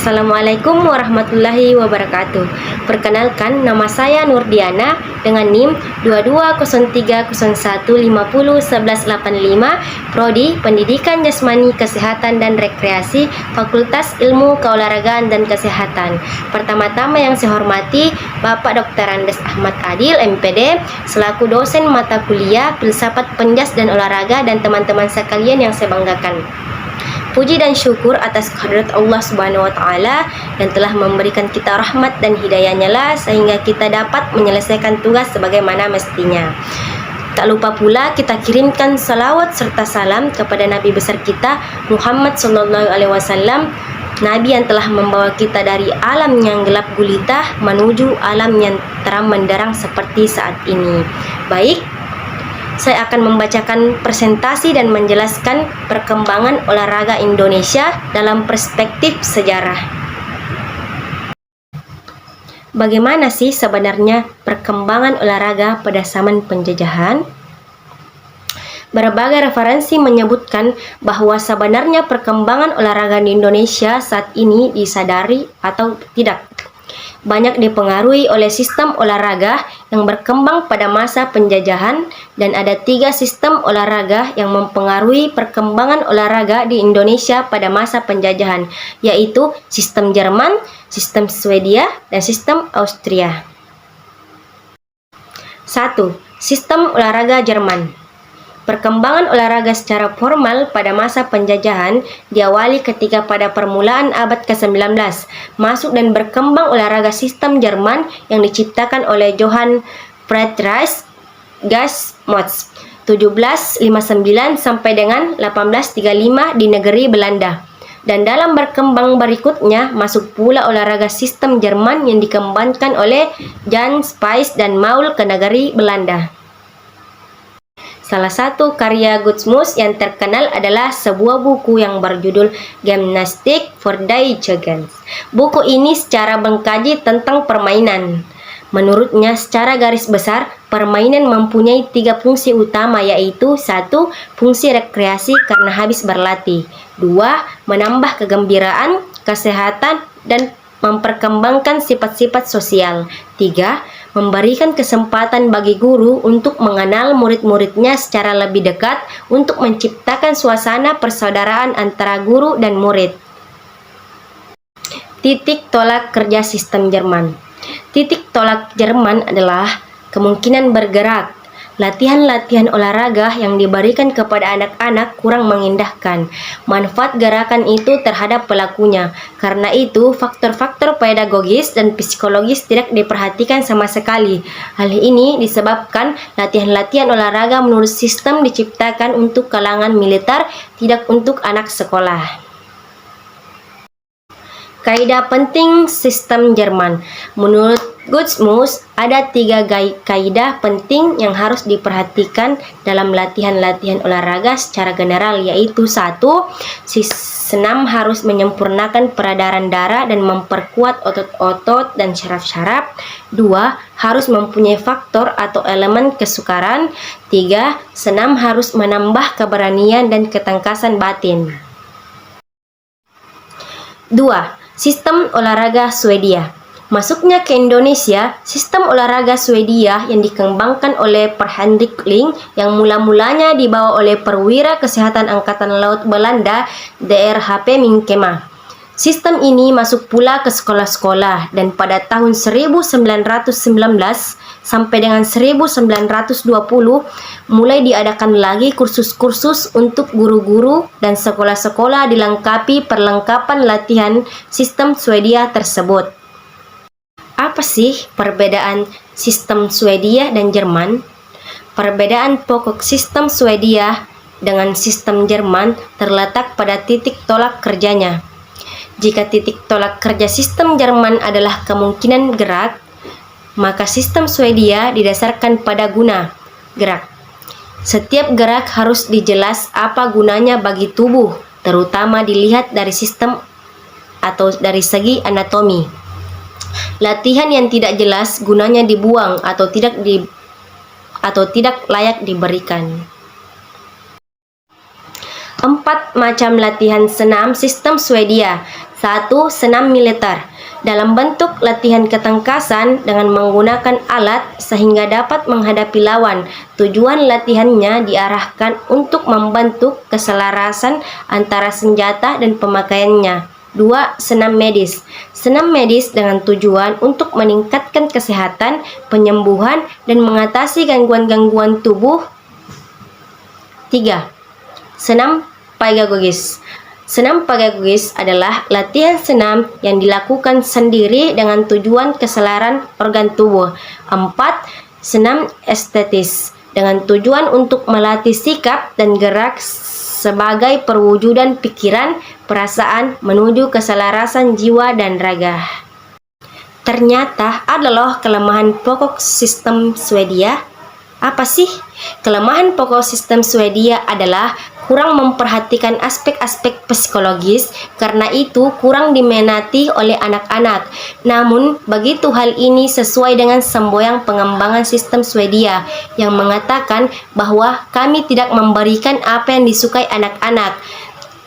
Assalamualaikum warahmatullahi wabarakatuh. Perkenalkan, nama saya Nurdiana dengan NIM 220301501185, Prodi Pendidikan Jasmani Kesehatan dan Rekreasi, Fakultas Ilmu Keolahragaan dan Kesehatan. Pertama-tama yang saya hormati Bapak Dr. Andes Ahmad Adil, MPD, selaku dosen mata kuliah Filsafat Penjas dan Olahraga, dan teman-teman sekalian yang saya banggakan. Puji dan syukur atas kehadirat Allah Subhanahu wa Ta'ala yang telah memberikan kita rahmat dan hidayahnya lah sehingga kita dapat menyelesaikan tugas sebagaimana mestinya. Tak lupa pula kita kirimkan salawat serta salam kepada Nabi besar kita Muhammad SAW, Nabi yang telah membawa kita dari alam yang gelap gulita menuju alam yang terang menderang seperti saat ini. Baik, saya akan membacakan presentasi dan menjelaskan perkembangan olahraga Indonesia dalam perspektif sejarah. Bagaimana sih sebenarnya perkembangan olahraga pada zaman penjajahan? Berbagai referensi menyebutkan bahwa sebenarnya perkembangan olahraga di Indonesia saat ini disadari atau tidak banyak dipengaruhi oleh sistem olahraga yang berkembang pada masa penjajahan, dan ada 3 sistem olahraga yang mempengaruhi perkembangan olahraga di Indonesia pada masa penjajahan, yaitu sistem Jerman, sistem Swedia, dan sistem Austria. 1. Sistem olahraga Jerman. Perkembangan olahraga secara formal pada masa penjajahan diawali ketika pada permulaan abad ke-19 masuk dan berkembang olahraga sistem Jerman yang diciptakan oleh Johann Friedrich Gasmotz 1759 sampai dengan 1835 di negeri Belanda. Dan dalam berkembang berikutnya masuk pula olahraga sistem Jerman yang dikembangkan oleh Jan Spies dan Maul ke negeri Belanda. Salah satu karya Gusmus yang terkenal adalah sebuah buku yang berjudul Gymnastik for die Jugend. Buku ini secara mengkaji tentang permainan. Menurutnya, secara garis besar, permainan mempunyai 3 fungsi utama, yaitu 1. Fungsi rekreasi karena habis berlatih, 2. Menambah kegembiraan, kesehatan, dan memperkembangkan sifat-sifat sosial, 3. Memberikan kesempatan bagi guru untuk mengenal murid-muridnya secara lebih dekat untuk menciptakan suasana persaudaraan antara guru dan murid. Titik tolak kerja sistem Jerman. Titik tolak Jerman adalah kemungkinan bergerak. Latihan-latihan olahraga yang diberikan kepada anak-anak kurang mengindahkan manfaat gerakan itu terhadap pelakunya. Karena itu, faktor-faktor pedagogis dan psikologis tidak diperhatikan sama sekali. Hal ini disebabkan latihan-latihan olahraga menurut sistem diciptakan untuk kalangan militer, tidak untuk anak sekolah. Kaidah penting sistem Jerman. Menurut Gusmus, ada 3 kaidah penting yang harus diperhatikan dalam latihan-latihan olahraga secara general, yaitu 1. Senam harus menyempurnakan peredaran darah dan memperkuat otot-otot dan syaraf-syaraf. 2. Harus mempunyai faktor atau elemen kesukaran. 3. Senam harus menambah keberanian dan ketangkasan batin. 2. Sistem olahraga Swedia. Masuknya ke Indonesia, sistem olahraga Swedia yang dikembangkan oleh Per Hendrik Ling yang mula-mulanya dibawa oleh perwira kesehatan Angkatan Laut Belanda, Dr. H.P. Minkema. Sistem ini masuk pula ke sekolah-sekolah, dan pada tahun 1919 sampai dengan 1920 mulai diadakan lagi kursus-kursus untuk guru-guru, dan sekolah-sekolah dilengkapi perlengkapan latihan sistem Swedia tersebut. Apa sih perbedaan sistem Swedia dan Jerman? Perbedaan pokok sistem Swedia dengan sistem Jerman terletak pada titik tolak kerjanya. Jika titik tolak kerja sistem Jerman adalah kemungkinan gerak, maka sistem Swedia didasarkan pada guna gerak. Setiap gerak harus dijelas apa gunanya bagi tubuh, terutama dilihat dari sistem atau dari segi anatomi. Latihan yang tidak jelas gunanya dibuang atau tidak layak diberikan. 4 macam latihan senam sistem Swedia. 1. Senam militer dalam bentuk latihan ketangkasan dengan menggunakan alat sehingga dapat menghadapi lawan. Tujuan latihannya diarahkan untuk membentuk keselarasan antara senjata dan pemakaiannya. 2. Senam medis. Senam medis dengan tujuan untuk meningkatkan kesehatan, penyembuhan, dan mengatasi gangguan-gangguan tubuh. 3. Senam pedagogis. Senam pedagogis adalah latihan senam yang dilakukan sendiri dengan tujuan keselarasan organ tubuh. 4. Senam estetis dengan tujuan untuk melatih sikap dan gerak sebagai perwujudan pikiran, perasaan menuju keselarasan jiwa dan raga. Ternyata adalah kelemahan pokok sistem Swedia. Apa sih? Kelemahan pokok sistem Swedia adalah kurang memperhatikan aspek-aspek psikologis, karena itu kurang diminati oleh anak-anak. Namun, begitu hal ini sesuai dengan semboyan pengembangan sistem Swedia yang mengatakan bahwa kami tidak memberikan apa yang disukai anak-anak,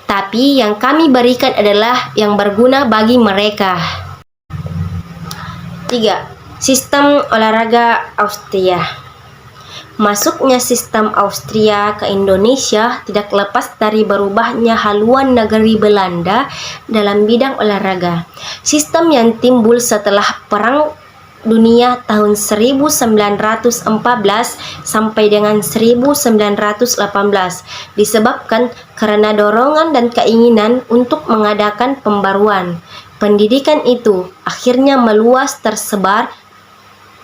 tapi yang kami berikan adalah yang berguna bagi mereka. 3. Sistem olahraga Austria. Masuknya sistem Austria ke Indonesia tidak lepas dari berubahnya haluan negeri Belanda dalam bidang olahraga. Sistem yang timbul setelah Perang Dunia tahun 1914 sampai dengan 1918 disebabkan karena dorongan dan keinginan untuk mengadakan pembaruan. Pendidikan itu akhirnya meluas tersebar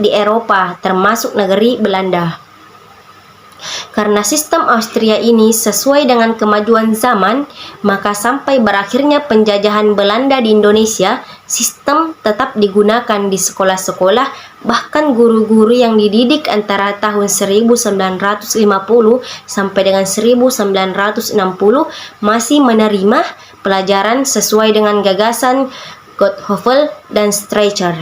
di Eropa termasuk negeri Belanda. Karena sistem Austria ini sesuai dengan kemajuan zaman, maka sampai berakhirnya penjajahan Belanda di Indonesia, sistem tetap digunakan di sekolah-sekolah, bahkan guru-guru yang dididik antara tahun 1950 sampai dengan 1960 masih menerima pelajaran sesuai dengan gagasan Gotthoffel dan Streicher.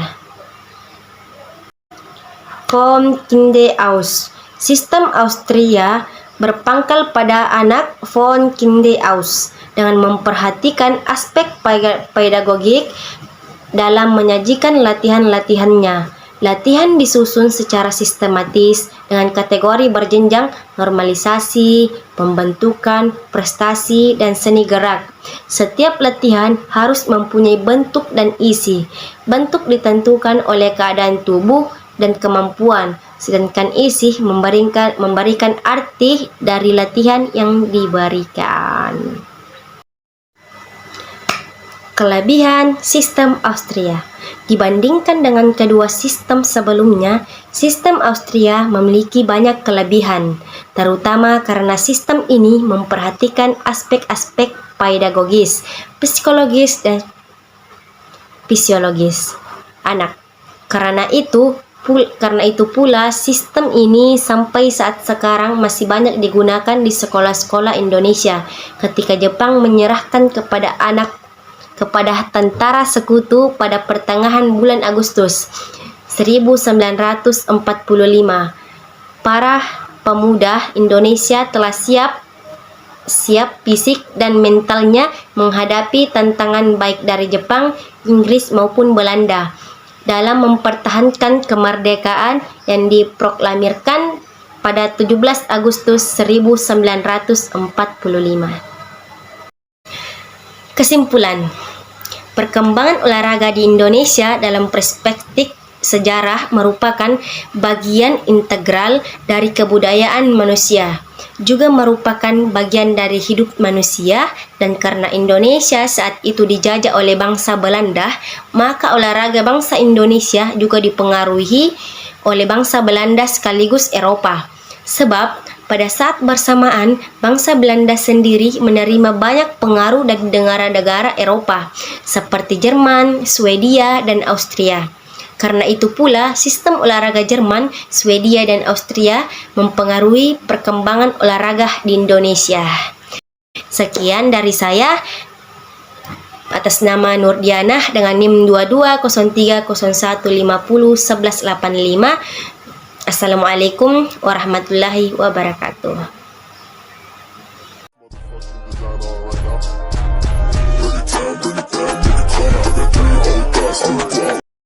Vom Kindeaus. Sistem Austria berpangkal pada anak von Kindeaus dengan memperhatikan aspek pedagogik dalam menyajikan latihan-latihannya. Latihan disusun secara sistematis dengan kategori berjenjang, normalisasi, pembentukan, prestasi, dan seni gerak. Setiap latihan harus mempunyai bentuk dan isi. Bentuk ditentukan oleh keadaan tubuh dan kemampuan, sedangkan isi memberikan arti dari latihan yang diberikan. Kelebihan sistem Austria. Dibandingkan dengan kedua sistem sebelumnya, sistem Austria memiliki banyak kelebihan, terutama karena sistem ini memperhatikan aspek-aspek pedagogis, psikologis, dan fisiologis anak. Karena itu pula sistem ini sampai saat sekarang masih banyak digunakan di sekolah-sekolah Indonesia ketika Jepang menyerahkan kepada tentara sekutu pada pertengahan bulan Agustus 1945. Para pemuda Indonesia telah siap fisik dan mentalnya menghadapi tantangan baik dari Jepang, Inggris maupun Belanda dalam mempertahankan kemerdekaan yang diproklamirkan pada 17 Agustus 1945. Kesimpulan, perkembangan olahraga di Indonesia dalam perspektif sejarah merupakan bagian integral dari kebudayaan manusia, juga merupakan bagian dari hidup manusia, dan karena Indonesia saat itu dijajah oleh bangsa Belanda, maka olahraga bangsa Indonesia juga dipengaruhi oleh bangsa Belanda sekaligus Eropa. Sebab pada saat bersamaan, bangsa Belanda sendiri menerima banyak pengaruh dari negara-negara Eropa, seperti Jerman, Swedia, dan Austria. Karena itu pula, sistem olahraga Jerman, Swedia, dan Austria mempengaruhi perkembangan olahraga di Indonesia. Sekian dari saya, atas nama Nurdianah dengan NIM 220301501185. Assalamualaikum warahmatullahi wabarakatuh.